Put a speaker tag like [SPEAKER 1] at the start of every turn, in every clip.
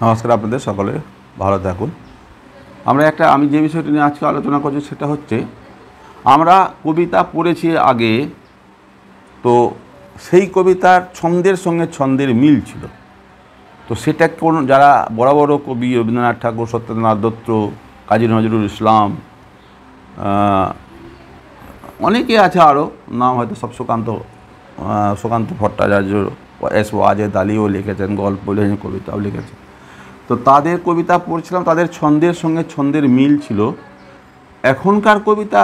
[SPEAKER 1] নমস্কার, আপনাদের সকলে ভালো থাকুন। আমি যে বিষয়টি নিয়ে আজকে আলোচনা করছি সেটা হচ্ছে, আমরা কবিতা পড়েছি আগে, তো সেই কবিতার ছন্দের সঙ্গে ছন্দের মিল ছিল। তো সেটা যারা বড় বড় কবি রবীন্দ্রনাথ ঠাকুর, সত্যেন্দ্রনাথ দত্ত, কাজী নজরুল ইসলাম, অনেকে আছে আরও, নাম হয়তো সব সুকান্ত ভট্টাচার্য, এস ওয়াজেদ আলীও লিখেছেন, গল্প লিখেছেন, কবিতাও লিখেছেন। তো তাদের কবিতা পড়ছিলাম, তাদের ছন্দের সঙ্গে ছন্দের মিল ছিল। এখনকার কবিতা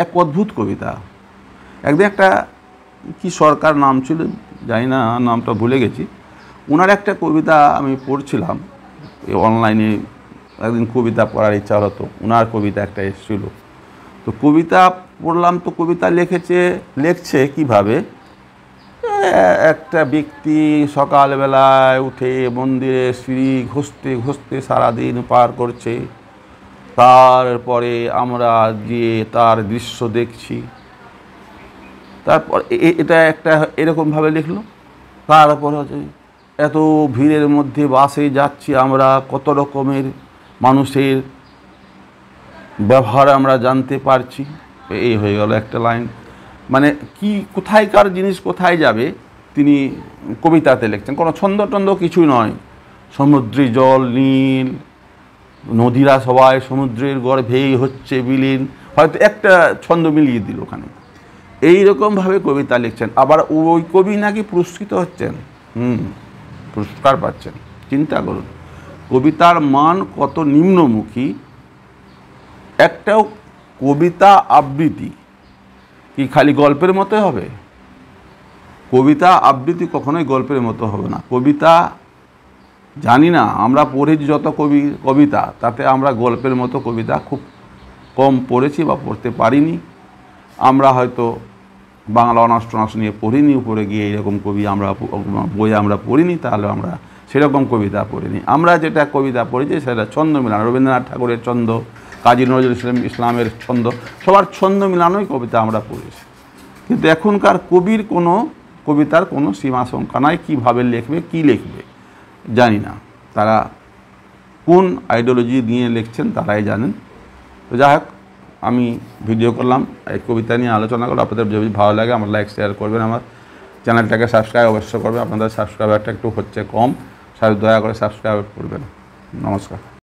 [SPEAKER 1] এক অদ্ভুত কবিতা। একদিন একটা কি সরকার নাম ছিল জানি না, নামটা ভুলে গেছি, ওনার একটা কবিতা আমি পড়ছিলাম অনলাইনে। একদিন কবিতা পড়ার ইচ্ছা হলো, তো ওনার কবিতা একটা এসেছিলো, তো কবিতা পড়লাম। তো কবিতা লেখছে কিভাবে, একটা ব্যক্তি সকালবেলায় উঠে মন্দিরে সিঁড়ি ঘষতে ঘষতে সারাদিন পার করছে, তারপরে আমরা গিয়ে তার দৃশ্য দেখছি। তারপর এটা একটা এরকমভাবে লিখলো। তারপর হচ্ছে এত ভিড়ের মধ্যে বাসে যাচ্ছি আমরা, কত রকমের মানুষের ব্যবহার আমরা জানতে পারছি। এই হয়ে গেল একটা লাইন। মানে কি, কোথায়কার জিনিস কোথায় যাবে তিনি কবিতাতে লিখছেন। কোনো ছন্দ টন্দ কিছুই নয়। সমুদ্রের জল নীল, নদীরা সবাই সমুদ্রের গর্ভেই হচ্ছে বিলীন, হয়তো একটা ছন্দ মিলিয়ে দিল ওখানে। এইরকমভাবে কবিতা লিখছেন। আবার ওই কবি নাকি পুরস্কৃত হচ্ছেন, পুরস্কার পাচ্ছেন। চিন্তা করুন কবিতার মান কত নিম্নমুখী। একটাও কবিতা আবৃত্তি কি খালি গল্পের মতো হবে? কবিতা আবৃত্তি কখনোই গল্পের মতো হবে না। কবিতা জানি না, আমরা পড়েছি যত কবিতা, তাতে আমরা গল্পের মতো কবিতা খুব কম পড়েছি বা পড়তে পারিনি। আমরা হয়তো বাংলা অনার্স নিয়ে পড়িনি, উপরে গিয়ে এরকম বই আমরা পড়িনি, তাহলে আমরা সেরকম কবিতা পড়িনি। আমরা যেটা কবিতা পড়েছি সেটা ছন্দ মিলানো, রবীন্দ্রনাথ ঠাকুরের ছন্দ, কাজী নজরুল ইসলামের ছন্দ, সবার ছন্দ মিলানোই কবিতা আমরা পড়েছি। কিন্তু এখনকার কবিতার কোনো সীমা সংখ্যা নাই। কীভাবে লিখবে, কী লিখবে জানি না। তারা কোন আইডিওলজি নিয়ে লিখছেন তারাই জানেন। তো যাই হোক, আমি ভিডিও করলাম, এই কবিতা নিয়ে আলোচনা করলাম। আপনাদের যদি ভালো লাগে আমার লাইক শেয়ার করবেন, আমার চ্যানেলটাকে সাবস্ক্রাইব অবশ্যই করবেন। আপনাদের সাবস্ক্রাইবারটা একটু হচ্ছে কম, দয়া করে সাবস্ক্রাইব করবেন। নমস্কার।